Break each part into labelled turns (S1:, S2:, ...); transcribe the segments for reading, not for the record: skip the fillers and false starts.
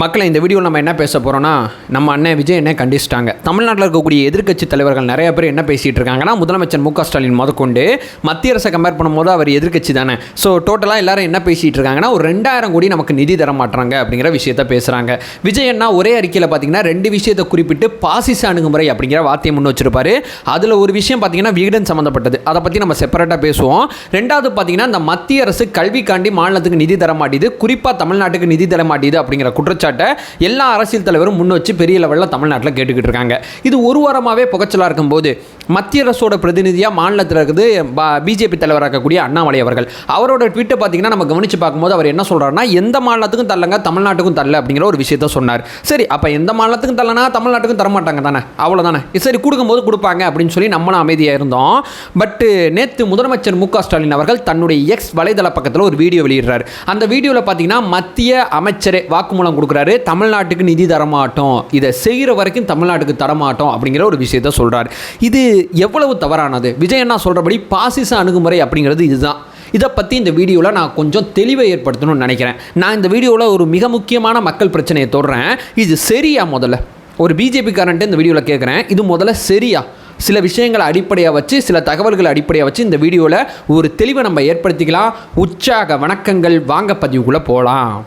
S1: மக்களை இந்த வீடியோவில் நம்ம என்ன பேச போகிறோம்னா, நம்ம அண்ணன் விஜய் என்ன கண்டிச்சிட்டாங்க. தமிழ்நாட்டில் இருக்கக்கூடிய எதிர்க்கட்சி தலைவர்கள் நிறைய பேர் என்ன பேசிகிட்டு இருக்காங்கன்னா, முதலமைச்சர் மு க ஸ்டாலின் முதற்கொண்டு மத்திய அரசை கம்பேர் பண்ணும்போது அவர் எதிர்க்கட்சி தானே. ஸோ டோட்டலாக எல்லாரும் என்ன பேசிகிட்டு இருக்காங்கன்னா, ஒரு 2000 கோடி நமக்கு நிதி தர மாட்டாங்க அப்படிங்கிற விஷயத்த பேசுகிறாங்க. விஜய் அண்ணா ஒரே அறிக்கையில் பார்த்தீங்கன்னா 2 விஷயத்தை குறிப்பிட்டு பாசிச அணுகுமுறை அப்படிங்கிற வார்த்தையை முன் வச்சிருப்பாரு. அதில் ஒரு விஷயம் பார்த்தீங்கன்னா விகிடன் சம்மந்தப்பட்டது. அதை பற்றி நம்ம செப்பரேட்டாக பேசுவோம். ரெண்டாவது பார்த்தீங்கன்னா, இந்த மத்திய அரசு கல்விக்காண்டி மாநிலத்துக்கு நிதி தர மாட்டேது, குறிப்பாக தமிழ்நாட்டுக்கு நிதி தர மாட்டேது அப்படிங்கிற குற்றச்சாட்டு எல்லா அரசியல் தலைவரும் முன் வச்சு பெரிய லெவலில் தமிழ்நாட்டில் கேட்டுக்கிட்டு இருக்காங்க. இது ஒரு வாரமாகவே புகைச்சலாக இருக்கும்போது மத்திய அரசோட பிரதிநிதியாக மாநிலத்தில் இருக்குது பிஜேபி தலைவராக இருக்கக்கூடிய அண்ணாமலை அவர்கள். அவரோட ட்வீட்டை பார்த்தீங்கன்னா நம்ம கவனித்து பார்க்கும்போது அவர் என்ன சொல்கிறாருன்னா, எந்த மாநிலத்துக்கும் தரலங்க, தமிழ்நாட்டுக்கும் தரல அப்படிங்கிற ஒரு விஷயத்த சொன்னார். சரி, அப்போ எந்த மாநிலத்துக்கும் தரலனா தமிழ்நாட்டுக்கும் தரமாட்டாங்க தானே, அவ்வளோதானே. சரி, கொடுக்கும்போது கொடுப்பாங்க அப்படின்னு சொல்லி நம்மளும் அமைதியாக இருந்தோம். பட்டு நேற்று முதலமைச்சர் மு க ஸ்டாலின் அவர்கள் தன்னுடைய எக்ஸ் வலைதள பக்கத்தில் ஒரு வீடியோ வெளியிடுறாரு. அந்த வீடியோவில் பார்த்தீங்கன்னா மத்திய அமைச்சரே வாக்குமூலம் கொடுக்குறாரு, தமிழ்நாட்டுக்கு நிதி தரமாட்டோம், இதை செய்கிற வரைக்கும் தமிழ்நாட்டுக்கு தரமாட்டோம் அப்படிங்கிற ஒரு விஷயத்த சொல்கிறார். இது எவ்வளவு தவறானது? விஜய் அண்ணா சொல்கிறபடி பாசிச அணுகுமுறை அப்படிங்கிறது இதுதான். இதை பற்றி இந்த வீடியோவில் நான் கொஞ்சம் தெளிவை ஏற்படுத்தணும்னு நினைக்கிறேன். நான் இந்த வீடியோவில் ஒரு மிக முக்கியமான மக்கள் பிரச்சனையை தொடுறேன். இது சரியா? முதல்ல ஒரு பிஜேபி காரன்ட்டு இந்த வீடியோவில் கேட்குறேன், இது முதல்ல சரியா? சில விஷயங்களை அடிப்படையாக வச்சு, சில தகவல்களை அடிப்படையாக வச்சு இந்த வீடியோவில் ஒரு தெளிவை நம்ம ஏற்படுத்திக்கலாம். உற்சாக வணக்கங்கள், வாங்க பதிவுக்குள்ளே போகலாம்.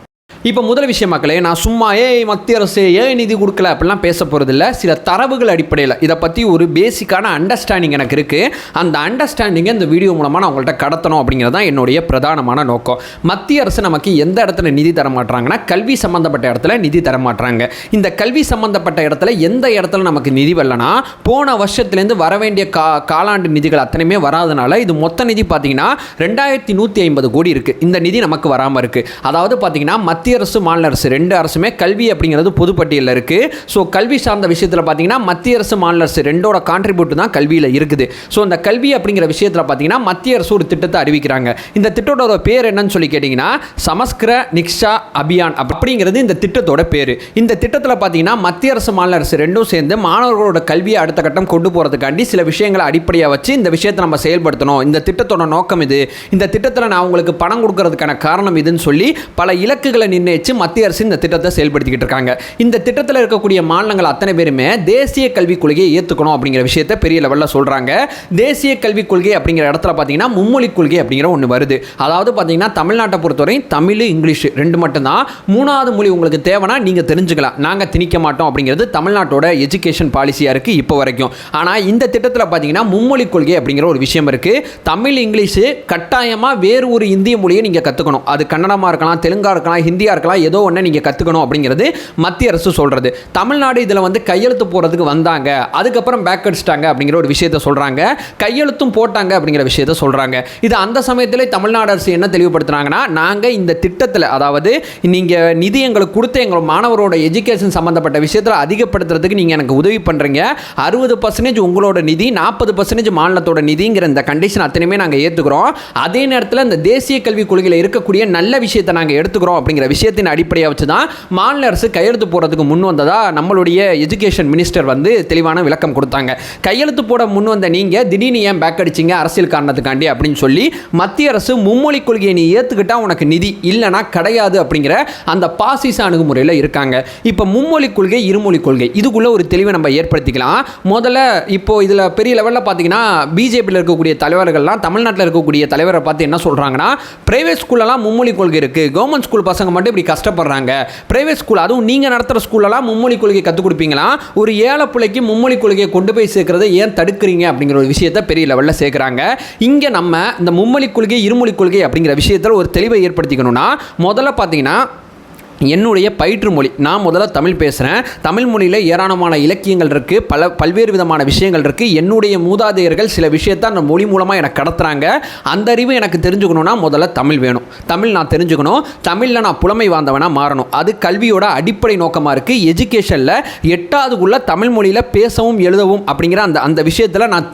S1: இப்போ முதல் விஷயம் மக்களே, நான் சும்மா மத்திய அரசு நிதி கொடுக்கல அப்படிலாம் பேச போகிறதில்ல. சில தரவுகள் அடிப்படையில் இதை பற்றி ஒரு பேசிக்கான அண்டர்ஸ்டாண்டிங் எனக்கு இருக்குது. அந்த அண்டர்ஸ்டாண்டிங்கை இந்த வீடியோ மூலமாக நான் உங்கள்கிட்ட கடத்தணும் அப்படிங்கிறது தான் என்னுடைய பிரதானமான நோக்கம். மத்திய அரசு நமக்கு எந்த இடத்துல நிதி தர மாட்டாங்கன்னா, கல்வி சம்மந்தப்பட்ட இடத்துல நிதி தர மாட்டாங்க. இந்த கல்வி சம்மந்தப்பட்ட இடத்துல எந்த இடத்துல நமக்கு நிதி வரலனா, போன வருஷத்துலேருந்து வர வேண்டிய காலாண்டு நிதிகள் அத்தனையுமே வராதனால இது மொத்த நிதி பார்த்தீங்கன்னா 2150 கோடி இருக்குது. இந்த நிதி நமக்கு வராமல் இருக்குது. அதாவது பார்த்தீங்கன்னா மத்திய அரசு மாநில அரசு 2 அரசுமே கல்வி அப்படிங்கிறது பொதுப்பட்டியலில் இருக்குது. ஸோ கல்வி சார்ந்த விஷயத்தில் பார்த்தீங்கன்னா மத்திய அரசு மாநில அரசு 2ஓட கான்ட்ரிபியூட் தான் கல்வியில் இருக்குது. ஸோ இந்த கல்வி அப்படிங்கிற விஷயத்தில் பார்த்தீங்கன்னா மத்திய அரசு ஒரு திட்டத்தை அறிவிக்கிறாங்க. இந்த திட்டத்தோட பேர் என்னன்னு சொல்லி கேட்டிங்கன்னா, சமஸ்கிர நிக்ஷா அபியான் அப்படிங்கிறது இந்த திட்டத்தோட பேர். இந்த திட்டத்தில் பார்த்தீங்கன்னா மத்திய அரசு மாநில அரசு 2ம் சேர்ந்து மாணவர்களோட கல்வியை அடுத்த கட்டம் கொண்டு போகிறதுக்காண்டி சில விஷயங்களை அடிப்படையாக வச்சு இந்த விஷயத்தை நம்ம செயல்படுத்தணும், இந்த திட்டத்தோட நோக்கம் இது, இந்த திட்டத்தில் நான் உங்களுக்கு பணம் கொடுக்கறதுக்கான காரணம் இதுன்னு சொல்லி பல இலக்குகளை நிர்ணயிச்சு மத்திய அரசு இந்த திட்டத்தை செயல்படுத்திக்கிட்டு இருக்காங்க. இந்த திட்டத்தில் இருக்கக்கூடிய மாநிலங்கள் அத்தனை பேருமே தேசிய கல்விக் கொள்கையை ஏற்றுக்கணும் அப்படிங்கிற விஷயத்தை பெரிய லெவலில் சொல்கிறாங்க. தேசிய கல்விக் கொள்கை அப்படிங்கிற இடத்துல பார்த்தீங்கன்னா மும்மொழி கொள்கை அப்படிங்கிற ஒன்று வருது. அதாவது பார்த்தீங்கன்னா தமிழ்நாட்டை பொறுத்தவரை தமிழ், இங்கிலீஷ் 2 மட்டும்தான். 3வது மொழி உங்களுக்கு தேவைன்னா நீங்கள் தெரிஞ்சுக்கலாம், நாங்கள் திணிக்க மாட்டோம் அப்படிங்கிறது தமிழ்நாட்டோட எஜுகேஷன் பாலிசியாக இருக்குது இப்போ வரைக்கும். ஆனால் இந்த திட்டத்தில் பார்த்தீங்கன்னா மும்மொழி கொள்கை அப்படிங்கிற ஒரு விஷயம் இருக்குது. தமிழ், இங்கிலீஷ் கட்டாயமாக வேறு ஒரு இந்திய மொழியை நீங்கள் கற்றுக்கணும். அது கன்னடமாக இருக்கலாம், தெலுங்கா இருக்கலாம், ஹிந்தியாக இருக்கலாம், ஏதோ ஒன்று நீங்கள் கற்றுக்கணும் அப்படிங்கிறது மத்திய அரசு சொல்கிறது. தமிழ்நாடு இதில் வந்து கையெழுத்து போகிறதுக்கு வந்தாங்க, அதுக்கப்புறம் பேக் அடிச்சிட்டாங்க அப்படிங்கிற ஒரு விஷயத்தை சொல்கிறாங்க. கையெழுத்தும் போட்டாங்க அப்படிங்கிற விஷயத்தை சொல்கிறாங்க. இது அந்த சமயத்தில் தமிழ்நாடு அரசு என்ன தெளிவுபடுத்துனாங்கன்னா, நாங்கள் இந்த திட்டத்தில், அதாவது நீங்கள் நிதி எங்களுக்கு கொடுத்து எங்கள் மாணவரோட எஜுகேஷன் சம்மந்தப்பட்ட விஷயத்தில் அதிகப்படுத்துறதுக்கு நீங்கள் எனக்கு உதவி பண்ணுறீங்க, 60% உங்களோட நிதி, 40% மாநிலத்தோட நிதிங்கிற இந்த கண்டிஷன் அத்தனையுமே நாங்கள் ஏற்றுக்கிறோம். அதே நேரத்தில் இந்த தேசிய கல்விக் கொள்கையில் இருக்கக்கூடிய நல்ல விஷயத்தை நாங்கள் எடுத்துக்கிறோம் அப்படிங்கிற விஷயத்தின் அடிப்படையாக வச்சு தான் மாநில அரசு கையெழுத்து போடுறதுக்கு முன் வந்ததா நம்மளுடைய எஜுகேஷன் மினிஸ்டர் வந்து தெளிவான விளக்கம் கொடுத்தாங்க. கையெழுத்து போட முன் வந்த நீங்கள் திடீர்னு ஏன் பேக் அடிச்சிங்க அரசியல் காரணத்துக்காண்டி அப்படின்னு சொல்லி மத்திய அரசு மும்மொழி கொள்கையை நீ ஏற்றுக்கிட்டா உனக்கு நிதி, இல்லைனா கிடையாது அப்படிங்கிற அந்த பாசிச அணுகுமுறையில் இருக்காங்க. இப்போ மும்மொழி கொள்கை, இருமொழி கொள்கை, இதுக்குள்ள ஒரு தெளிவை நம்ம ஏற்படுத்திக்கலாம். முதல்ல இப்போ இதில் பெரிய லெவலில் பார்த்தீங்கன்னா பிஜேபியில் இருக்கக்கூடிய தலைவர்கள்லாம் தமிழ்நாட்டில் இருக்கக்கூடிய தலைவரை பார்த்து என்ன சொல்கிறாங்கன்னா, பிரைவேட் ஸ்கூலெல்லாம் மும்மொழி கொள்கை இருக்குது, கவர்மெண்ட் ஸ்கூல் பசங்க மட்டும் இப்படி கஷ்டப்படுறாங்க, பிரைவேட் ஸ்கூல் அதுவும் நீங்கள் நடத்துகிற ஸ்கூலெல்லாம் மும்மொழி கொள்கையை கற்றுக் கொடுப்பீங்களா, ஒரு ஏழை பிள்ளைக்கு மும்மொழி கொள்கையை கொண்டு போய் சேர்க்கறதை ஏன் தடுக்கிறீங்க அப்படிங்கிற ஒரு விஷயத்தை பெரிய லெவலில் சேர்க்குறாங்க. இங்கே நம்ம இந்த மும்மொழி கொள்கை, இருமொழி கொள்கை அப்படிங்கிற விஷயத்தில் ஒரு தெளிவை ஏற்படுத்திக்கணும்னா, முதல்ல பார்த்தீங்கன்னா என்னுடைய பயிற்று மொழி, நான் முதல்ல தமிழ் பேசுகிறேன். தமிழ் மொழியில் ஏராளமான இலக்கியங்கள் இருக்குது, பல்வேறு விதமான விஷயங்கள் இருக்குது. என்னுடைய மூதாதையர்கள் சில விஷயத்தை அந்த மொழி மூலமாக எனக்கு கடத்துகிறாங்க. அந்த அறிவு எனக்கு தெரிஞ்சுக்கணுன்னா முதல்ல தமிழ் வேணும், தமிழ் நான் தெரிஞ்சுக்கணும், தமிழில் நான் புலமை வாய்ந்தவனாக மாறணும். அது கல்வியோட அடிப்படை நோக்கமாக இருக்குது. எஜுகேஷனில் 8வதுக்குள்ளே தமிழ் மொழியில் பேசவும் எழுதவும் அப்படிங்கிற அந்த விஷயத்தில் நான்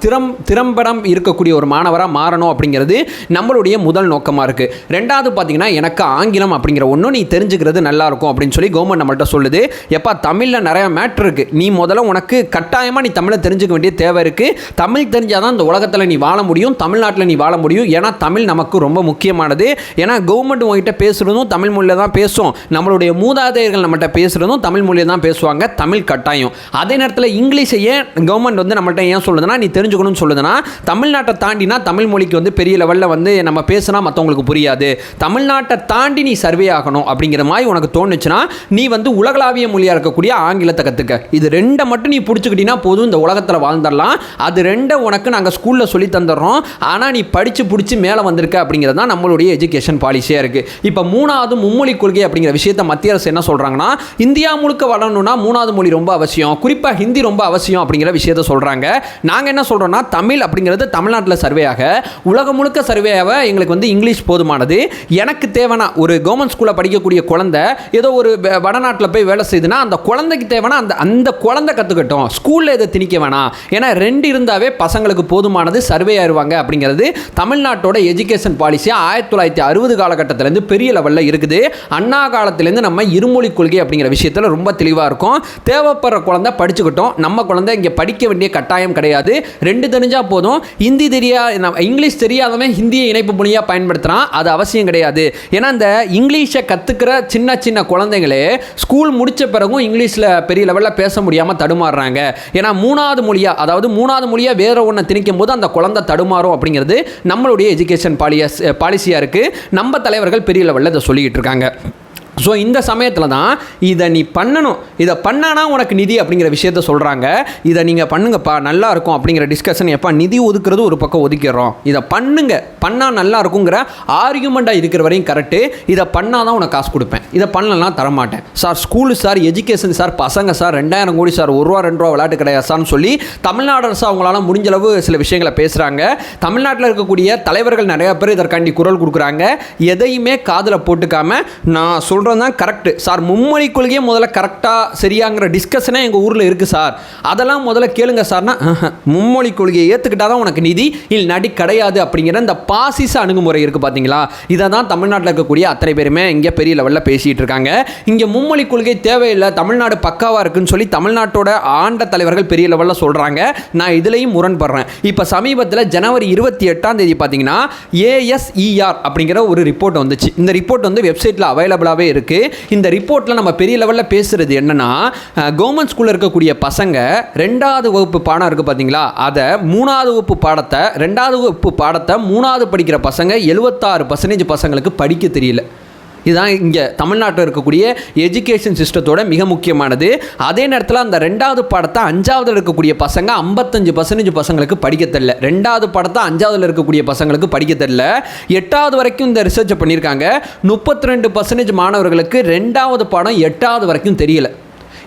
S1: திறம்படம் இருக்கக்கூடிய ஒரு மாணவராக மாறணும் அப்படிங்கிறது நம்மளுடைய முதல் நோக்கமாக இருக்குது. 2வது பார்த்தீங்கன்னா எனக்கு ஆங்கிலம் அப்படிங்கிற ஒன்று நீ தெரிஞ்சுக்கிறது நல்ல நல்லாயிருக்கும் அப்படின்னு சொல்லி கவர்மெண்ட் நம்மள்ட்ட சொல்லுது. எப்பா தமிழில் நிறையா மேட்ரு இருக்குது, நீ முதல்ல உனக்கு கட்டாயமாக நீ தமிழை தெரிஞ்சுக்க வேண்டிய தேவை இருக்குது. தமிழ் தெரிஞ்சால் தான் இந்த உலகத்தில் நீ வாழ முடியும், தமிழ்நாட்டில் நீ வாழ முடியும். ஏன்னா தமிழ் நமக்கு ரொம்ப முக்கியமானது. ஏன்னா கவர்மெண்ட் உங்ககிட்ட பேசுகிறதும் தமிழ் மொழியில் தான் பேசும், நம்மளுடைய மூதாதையர்கள் நம்மகிட்ட பேசுகிறதும் தமிழ் மொழியில் தான் பேசுவாங்க. தமிழ் கட்டாயம். அதே நேரத்தில் இங்கிலீஷை ஏன் கவர்மெண்ட் வந்து நம்மள்ட்ட ஏன் சொல்லுதுன்னா, நீ தெரிஞ்சுக்கணும்னு சொல்லுதுன்னா, தமிழ்நாட்டை தாண்டினா தமிழ் மொழிக்கு வந்து பெரிய லெவலில் வந்து நம்ம பேசினா மற்றவங்களுக்கு புரியாது, தமிழ்நாட்டை தாண்டி நீ சர்வே ஆகணும் அப்படிங்கிற மாதிரி உனக்கு தோணுச்சுன்னா நீ வந்து உலகளாவிய மொழியாக இருக்கக்கூடிய ஆங்கிலத்தை கற்றுக்க. இது ரெண்டை மட்டும் நீ பிடிச்சிக்கிட்டீங்கன்னா போதும், இந்த உலகத்தில் வாழ்ந்துடலாம். அது ரெண்டை உனக்கு நாங்கள் ஸ்கூலில் சொல்லி தந்துடுறோம், ஆனால் நீ படித்து பிடிச்சி மேலே வந்திருக்க அப்படிங்கிறது தான் நம்மளுடைய எஜுகேஷன் பாலிசியாக இருக்குது. இப்போ மூணாவது மும்மொழி கொள்கை அப்படிங்கிற விஷயத்தை மத்திய அரசு என்ன சொல்கிறாங்கன்னா, இந்தியா முழுக்க வளரணும்னா மூணாவது மொழி ரொம்ப அவசியம், குறிப்பாக ஹிந்தி ரொம்ப அவசியம் அப்படிங்கிற விஷயத்தை சொல்கிறாங்க. நாங்கள் என்ன சொல்கிறோன்னா, தமிழ் அப்படிங்கிறது தமிழ்நாட்டில் சர்வேயாக, உலகம் முழுக்க சர்வேயாக எங்களுக்கு வந்து இங்கிலீஷ் போதுமானது. எனக்கு தேவைன்னா ஒரு கவர்மெண்ட் ஸ்கூலில் படிக்கக்கூடிய குழந்தை ஏதோ ஒரு வடநாட்டில் போய் வேலை செய்யுதுன்னா அந்த குழந்தைக்கு தேவைன்னா அந்த குழந்தை கற்றுக்கட்டும், ஸ்கூலில் இதை திணிக்க வேணாம். ஏன்னா ரெண்டு இருந்தாவே பசங்களுக்கு போதுமானது, சர்வே ஆயிடுவாங்க அப்படிங்கிறது தமிழ்நாட்டோட எஜுகேஷன் பாலிசியாக 1960 காலகட்டத்திலேருந்து பெரிய லெவலில் இருக்குது. அண்ணா காலத்திலேருந்து நம்ம இருமொழி கொள்கை அப்படிங்கிற விஷயத்தில் ரொம்ப தெளிவாக இருக்கும். தேவைப்படுற குழந்தை படிச்சுக்கிட்டோம், நம்ம குழந்தை இங்கே படிக்க வேண்டிய கட்டாயம் கிடையாது. ரெண்டு தெரிஞ்சால் போதும். ஹிந்தி இங்கிலீஷ் தெரியாதவன் ஹிந்தியை இணைப்பு மொழியாக பயன்படுத்துகிறான், அது அவசியம் கிடையாது. ஏன்னா இந்த இங்கிலீஷை கற்றுக்கிற சின்ன சின்ன குழந்தைங்களே ஸ்கூல் முடித்த பிறகும் இங்கிலீஷில் பெரிய லெவலில் பேச முடியாமல் தடுமாறுறாங்க. ஏன்னா மூணாவது மொழியாக வேற ஒன்று திணிக்கும் போது அந்த குழந்தை தடுமாறும் அப்படிங்கிறது நம்மளுடைய எஜுகேஷன் பாலிசியாக இருக்குது. நம்ம தலைவர்கள் பெரிய லெவலில் இதை சொல்லிக்கிட்டு இருக்காங்க. ஸோ இந்த சமயத்தில் தான் இதை நீ பண்ணணும், இதை பண்ணானா உனக்கு நிதி அப்படிங்கிற விஷயத்த சொல்கிறாங்க. இதை நீங்கள் பண்ணுங்கப்பா நல்லா இருக்கும் அப்படிங்கிற டிஸ்கஷன். எப்போ நிதி ஒதுக்குறது ஒரு பக்கம் ஒதுக்கிடுறோம், இதை பண்ணுங்க, பண்ணால் நல்லா இருக்குங்கிற ஆர்கியூமெண்ட்டாக இருக்கிற வரையும் கரெக்டு. இதை பண்ணால் தான் உனக்கு காசு கொடுப்பேன், இதை பண்ணலாம் தரமாட்டேன் sir. School sir, education sir, பசங்க சார், 2000 கோடி சார், ₹1 2 விளையாட்டு கிடையாது சார்னு சொல்லி தமிழ்நாடு அரசு அவங்களால முடிஞ்சளவு சில விஷயங்களை பேசுகிறாங்க. தமிழ்நாட்டில் இருக்கக்கூடிய தலைவர்கள் நிறையா பேர் இதற்காண்டி குரல் கொடுக்குறாங்க. எதையுமே காதில் போட்டுக்காம நான் சொல்கிறேன் தான் கரெக்டு சார், மும்மொழி கொள்கையே முதல்ல கரெக்டாக சரியாங்கிற டிஸ்கஷனே எங்கள் ஊரில் இருக்குது சார், அதெல்லாம் முதல்ல கேளுங்க சார்னா, மும்மொழி கொள்கையை ஏற்றுக்கிட்டால் தான் உனக்கு நிதி, நடி கிடையாது அப்படிங்கிற இந்த பாசிச அணுகுமுறை இருக்குது பார்த்தீங்களா. இதை தான் தமிழ்நாட்டில் இருக்கக்கூடிய அத்தனை பேருமே இங்கே பெரிய லெவலில் பேசிகிட்டு இருக்காங்க. இங்கே மும்மொழி கொள்கை தேவையில்லை, தமிழ்நாடு பக்காவாக இருக்குன்னு சொல்லி தமிழ்நாட்டோட ஆண்ட தலைவர்கள் பெரிய லெவலில் சொல்கிறாங்க. நான் இதுலேயும் முரண்படுறேன். இப்போ சமீபத்தில் ஜனவரி 28 பார்த்தீங்கன்னா ASER அப்படிங்கிற ஒரு ரிப்போர்ட் வந்துச்சு. இந்த ரிப்போர்ட் வந்து வெப்சைட்டில் அவைலபிளாகவே இருக்குது. இந்த ரிப்போர்ட்டில் நம்ம பெரிய லெவலில் பேசுகிறது என்னன்னா, கவர்மெண்ட் ஸ்கூலில் இருக்கக்கூடிய பசங்க 2வது வகுப்பு பாடம் இருக்குது பார்த்தீங்களா, அதை 3வது வகுப்பு பாடத்தை 2வது வகுப்பு பாடத்தை 3வது படிக்கிற பசங்க 76% பசங்களுக்கு படிக்க தெரியல. இதுதான் இங்கே தமிழ்நாட்டில் இருக்கக்கூடிய எஜுகேஷன் சிஸ்டத்தோட மிக முக்கியமானது. அதே நேரத்தில் அந்த 2வது பாடத்தை 5வது இருக்கக்கூடிய பசங்க 55% பசங்களுக்கு படிக்க தெரியல. 2வது பாடத்தை 5வது இருக்கக்கூடிய பசங்களுக்கு படிக்க தெரியல. 8வது வரைக்கும் இந்த ரிசர்ச்சை பண்ணியிருக்காங்க. 32% மாணவர்களுக்கு 2வது பாடம் 8வது வரைக்கும் தெரியல.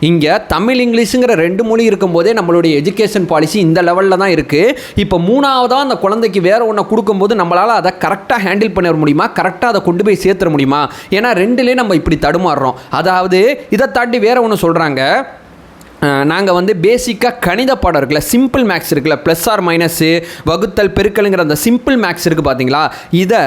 S1: இங்கே தமிழ் இங்கிலீஷுங்கிற 2 மொழி இருக்கும்போதே நம்மளுடைய எஜுகேஷன் பாலிசி இந்த லெவலில் தான் இருக்குது. இப்போ 3வதாக அந்த குழந்தைக்கு வேறு ஒன்று கொடுக்கும்போது நம்மளால் அதை கரெக்டாக ஹேண்டில் பண்ண முடியுமா, கரெக்டாக அதை கொண்டு போய் சேர்த்துட முடியுமா? ஏன்னா 2லேயே நம்ம இப்படி தடுமாறுறோம். அதாவது இதை தாண்டி வேறு ஒன்று சொல்கிறாங்க, நாங்கள் வந்து பேசிக்காக கணித பாடம் இருக்குல்ல, சிம்பிள் மேக்ஸ் இருக்குல்ல, ப்ளஸ் ஆர் மைனஸு, வகுத்தல், பெருக்கலுங்கிற அந்த சிம்பிள் மேக்ஸ் இருக்குது பார்த்தீங்களா, இதை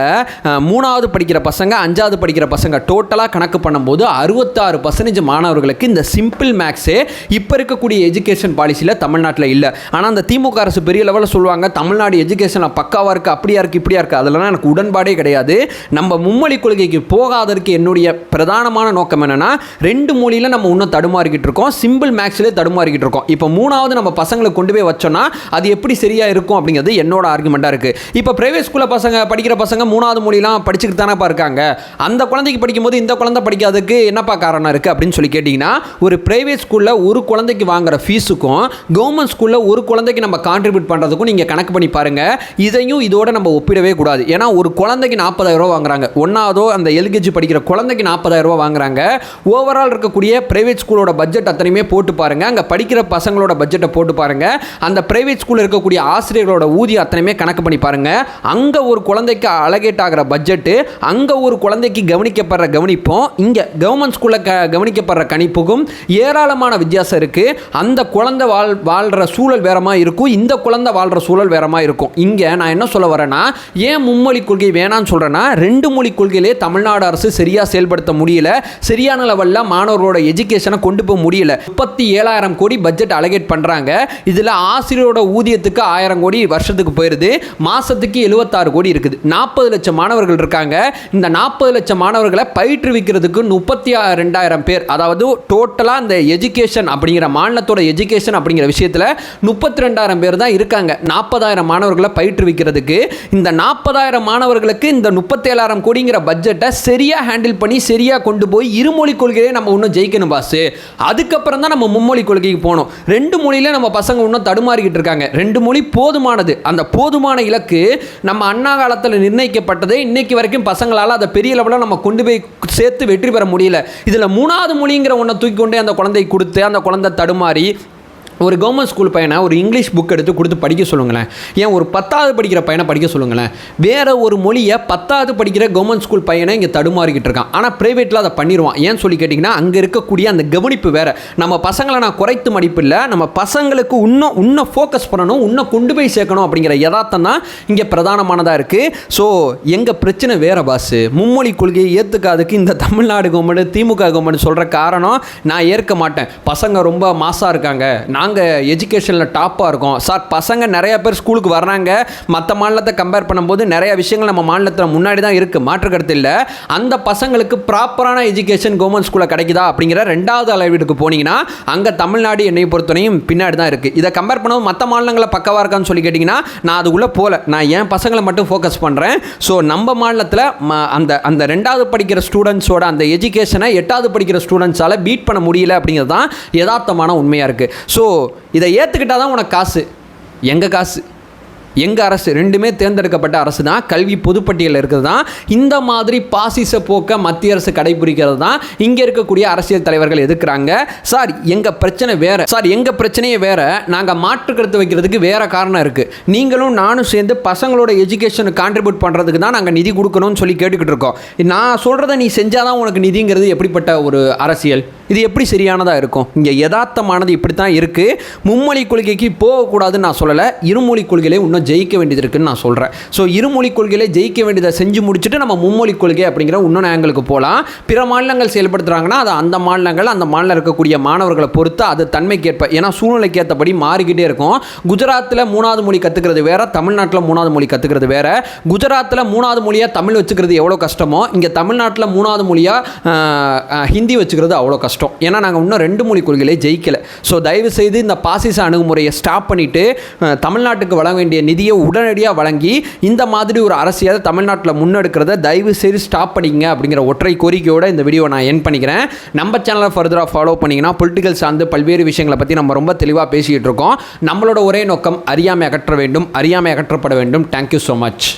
S1: 3வது படிக்கிற பசங்க 5வது படிக்கிற பசங்க டோட்டலாக கணக்கு பண்ணும்போது 66% மாணவர்களுக்கு இந்த சிம்பிள் மேக்ஸு இப்போ இருக்கக்கூடிய எஜுகேஷன் பாலிசியில் தமிழ்நாட்டில் இல்லை. ஆனால் அந்த திமுக அரசு பெரிய லெவலில் சொல்லுவாங்க தமிழ்நாடு எஜுகேஷனில் பக்காவாக இருக்குது, அப்படியா இருக்குது, இப்படியா இருக்குது. அதெல்லாம் எனக்கு உடன்பாடே கிடையாது. நம்ம மும்மொழி கொள்கைக்கு போகாதற்கு என்னுடைய பிரதானமான நோக்கம் என்னென்னா, 2 மொழியில் நம்ம இன்னும் தடுமாறிக்கிட்டு இருக்கோம், சிம்பிள் மேக்ஸ் தடுமாறிக்கிட்டு இருக்கோம். இப்போ 3வது நம்ம பசங்களை கொண்டு போய் வச்சோம்னா அது எப்படி சரியா இருக்கும் அப்படிங்கிறது என்னோட ஆர்குமெண்டா இருக்கு. இப்போ பிரைவேட் ஸ்கூல்ல படிக்கிற பசங்க 3வது மொழிலாம் படிச்சுட்டு தானப்பா இருக்காங்க. அந்த குழந்தைக்கு படிக்கும்போது இந்த குழந்தை படிக்காததுக்கு என்னப்பா காரணம் இருக்கு அப்படின்னு சொல்லி கேட்டீங்கன்னா, ஒரு பிரைவேட் ஸ்கூல்ல ஒரு குழந்தைக்கு வாங்குற ஃபீஸுக்கும் கவர்மெண்ட் ஸ்கூல்ல ஒரு குழந்தைக்கு நம்ம கான்ட்ரிபியூட் பண்றதுக்கும் நீங்க கணக்கு பண்ணி பாருங்க. இதையும் இதோட நம்ம ஒப்பிடவே கூடாது. ஏன்னா ஒரு குழந்தைக்கு 40,000 ரூபாய் வாங்குறாங்க, 1வது அந்த LKG படிக்கிற குழந்தைக்கு 40,000 ரூபாய் வாங்குறாங்க. ஓவரால் இருக்கக்கூடிய பிரைவேட் ஸ்கூலோட பட்ஜெட் அத்தனையுமே போட்டு பாருங்க, பாருங்கள், அங்கே படிக்கிற பசங்களோட பட்ஜெட்டை போட்டு பாருங்கள், அந்த பிரைவேட் ஸ்கூலில் இருக்கக்கூடிய ஆசிரியர்களோட ஊதியம் அத்தனையுமே கணக்கு பண்ணி பாருங்கள். அங்கே ஒரு குழந்தைக்கு அலகேட் ஆகிற பட்ஜெட்டு, அங்கே ஒரு குழந்தைக்கு கவனிக்கப்படுற கவனிப்பும் இங்கே கவர்மெண்ட் ஸ்கூலில் கவனிக்கப்படுற கணிப்புக்கும் ஏராளமான வித்தியாசம் இருக்குது. அந்த குழந்தை வாழ்கிற சூழல் வேறமா இருக்கும், இந்த குழந்தை வாழ்கிற சூழல் வேறமா இருக்கும். இங்கே நான் என்ன சொல்ல வரேன்னா, ஏன் மும்மொழி கொள்கை வேணான்னு சொல்கிறேன்னா, 2 மொழி கொள்கையிலே தமிழ்நாடு அரசு சரியாக செயல்படுத்த முடியல, சரியான லெவலில் மாணவர்களோட எஜுகேஷனை கொண்டு போக முடியல. 37,000 கோடி பட்ஜெட் அலகேட் பண்ணுறாங்க. இதில் ஆசிரியரோட ஊதியத்துக்கு 1000 கோடி வருஷத்துக்கு போயிடுது, மாதத்துக்கு 76 கோடி இருக்குது. 40 லட்சம் மாணவர்கள் இருக்காங்க. இந்த 40 லட்சம் மாணவர்களை பயிற்றுவிக்கிறதுக்கு 32,000 பேர், அதாவது டோட்டலாக இந்த எஜுகேஷன் அப்படிங்கிற மாநிலத்தோட எஜுகேஷன் அப்படிங்கிற விஷயத்தில் 32,000 பேர் தான் இருக்காங்க. 40,000 மாணவர்களை பயிற்றுவிக்கிறதுக்கு இந்த 40,000 மாணவர்களுக்கு இந்த 37,000 கோடிங்கிற பட்ஜெட்டை சரியாக ஹேண்டில் பண்ணி சரியாக கொண்டு போய் இருமொழி கொள்கையிலே நம்ம இன்னும் ஜெயிக்கணும் பாஸ். அதுக்கப்புறம் தான் நம்ம மும்மொழி கொள்கைக்கு போகணும். 2 மொழியில நம்ம பசங்க இன்னும் தடுமாறிக்கிட்டு இருக்காங்க. 2 மொழி போதுமானது. அந்த போதுமான இலக்கு நம்ம அண்ணா காலத்தில் நிர்ணயிக்கப்பட்டது. இன்னைக்கு வரைக்கும் பசங்களால் அதை பெரிய லெவலில் நம்ம கொண்டு போய் சேர்த்து வெற்றி பெற முடியல. இதில் 3வது மொழிங்கிற ஒன்றை தூக்கி கொண்டே அந்த குழந்தை கொடுத்து அந்த குழந்தை தடுமாறி ஒரு கவர்மெண்ட் ஸ்கூல் பையனை ஒரு இங்கிலீஷ் புக் எடுத்து கொடுத்து படிக்க சொல்லுங்களேன். ஏன் ஒரு 10வது படிக்கிற பையனை படிக்க சொல்லுங்களேன். வேறு ஒரு மொழியை 10வது படிக்கிற கவர்மெண்ட் ஸ்கூல் பையனை இங்கே தடுமாறிக்கிட்டு இருக்கான். ஆனால் ப்ரைவேட்டில் அதை பண்ணிடுவான். ஏன்னு சொல்லி கேட்டிங்கன்னா, அங்கே இருக்கக்கூடிய அந்த கவனிப்பு வேறு. நம்ம பசங்களை நான் குறைத்து மதிப்பு இல்லை, நம்ம பசங்களுக்கு இன்னும் ஃபோக்கஸ் பண்ணணும், இன்னும் கொண்டு போய் சேர்க்கணும் அப்படிங்கிற யதார்த்தம் தான் இங்கே பிரதானமானதாக இருக்குது. ஸோ எங்கள் பிரச்சனை வேறு பாஸ். மும்மொழி கொள்கையை ஏற்றுக்காதுக்கு இந்த தமிழ்நாடு கவர்மெண்ட், திமுக கவர்மெண்ட் சொல்கிற காரணம் நான் ஏற்க மாட்டேன். பசங்க ரொம்ப மாசாக இருக்காங்க, நாங்கள் எஜுகேஷனில் டாப்பாக இருக்கோம் சார். பசங்க நிறைய பேர் ஸ்கூலுக்கு வர்றாங்க. மற்ற மாநிலத்தை கம்பேர் பண்ணும்போது நிறைய விஷயங்கள் நம்ம மாநிலத்தில் முன்னாடி தான் இருக்குது, மாற்று கருத்து இல்லை. அந்த பசங்களுக்கு ப்ராப்பரான எஜுகேஷன் கவர்மெண்ட் ஸ்கூலில் கிடைக்குதா அப்படிங்கிற 2வது அளவீடுக்கு போனீங்கன்னா அங்கே தமிழ்நாடு என்னை பொறுத்தவரையும் பின்னாடி தான் இருக்குது. இதை கம்பேர் பண்ணும்போது மற்ற மாநிலங்களை பக்கவாக இருக்கான்னு சொல்லி கேட்டிங்கன்னா, நான் அதுக்குள்ளே போகல. நான் என் பசங்களை மட்டும் ஃபோக்கஸ் பண்ணுறேன். ஸோ நம்ம மாநிலத்தில் அந்த 2வது படிக்கிற ஸ்டூடெண்ட்ஸோட அந்த எஜுகேஷனை 8வது படிக்கிற ஸ்டூடெண்ட்ஸால் பீட் பண்ண முடியல அப்படிங்கிறது தான் யதார்த்தமான உண்மையாக இருக்குது. ஸோ இதை ஏற்றுக்கிட்டால் தான் உனக்கு காசு. எங்கள் காசு, எங்கள் அரசு, 2மே தேர்ந்தெடுக்கப்பட்ட அரசு தான். கல்வி பொதுப்பட்டியலில் இருக்கிறது தான். இந்த மாதிரி பாசிச போக்க மத்திய அரசு கடைபிடிக்கிறது தான் இங்கே இருக்கக்கூடிய அரசியல் தலைவர்கள் எதிர்க்கிறாங்க. சார் எங்கள் பிரச்சனை வேறு, சார் எங்கள் பிரச்சனையே வேறு, நாங்கள் மாற்று கருத்து வைக்கிறதுக்கு வேறு காரணம் இருக்குது. நீங்களும் நானும் சேர்ந்து பசங்களோட எஜுகேஷனுக்கு கான்ட்ரிபியூட் பண்ணுறதுக்கு தான் நாங்கள் நிதி கொடுக்கணும்னு சொல்லி கேட்டுக்கிட்டு இருக்கோம். நான் சொல்கிறத நீ செஞ்சால் தான் உனக்கு நிதிங்கிறது எப்படிப்பட்ட ஒரு அரசியல்? இது எப்படி சரியானதாக இருக்கும்? இங்கே யதார்த்தமானது இப்படி தான் இருக்குது. மும்மொழி கொள்கைக்கு போகக்கூடாதுன்னு நான் சொல்லலை, இருமொழி கொள்கையிலே இன்னும் ஜெயிக்க வேண்டியது இருக்குன்னு நான் சொல்கிறேன். ஸோ இருமொழி கொள்கையிலே ஜெயிக்க வேண்டியதை செஞ்சு முடிச்சுட்டு நம்ம மும்மொழி கொள்கை அப்படிங்கிற இன்னொன்று ஆங்கிளுக்கு போகலாம். பிற மாநிலங்கள் செயல்படுத்துகிறாங்கன்னா அது அந்த மாநிலம் இருக்கக்கூடிய மாணவர்களை பொறுத்து அது தன்மைக்கேற்ப, ஏன்னா சூழ்நிலைக்கு ஏற்றபடி மாறிக்கிட்டே இருக்கும். குஜராத்தில் 3வது மொழி கற்றுக்கிறது வேறு, தமிழ்நாட்டில் 3வது மொழி கற்றுக்கிறது வேறு. குஜராத்தில் 3வது மொழியாக தமிழ் வச்சுக்கிறது எவ்வளோ கஷ்டமோ, இங்கே தமிழ்நாட்டில் 3வது மொழியாக ஹிந்தி வச்சுக்கிறது அவ்வளோ கஷ்டம். ஏன்னா நாங்கள் இன்னும் 2 மொழி கொள்கையிலே ஜெயிக்கலை. ஸோ தயவுசெய்து இந்த பாசிச அணுகுமுறையை ஸ்டாப் பண்ணிவிட்டு தமிழ்நாட்டுக்கு வழங்க வேண்டிய நிதியை உடனடியாக வழங்கி இந்த மாதிரி ஒரு அரசியலை தமிழ்நாட்டில் முன்னெடுக்கிறத தயவு செய்து ஸ்டாப் பண்ணிங்க அப்படிங்கிற ஒற்றை கோரிக்கையோடு இந்த வீடியோ நான் என் பண்ணிக்கிறேன். நம்ம சேனலை ஃபர்தராக ஃபாலோ பண்ணிங்கன்னா பொலிட்டிக்கல் சார்ந்து பல்வேறு விஷயங்களை பற்றி நம்ம ரொம்ப தெளிவாக பேசிக்கிட்டு இருக்கோம். நம்மளோட ஒரே நோக்கம் அறியாமை அகற்ற வேண்டும், அறியாமை அகற்றப்பட வேண்டும். Thank you so much.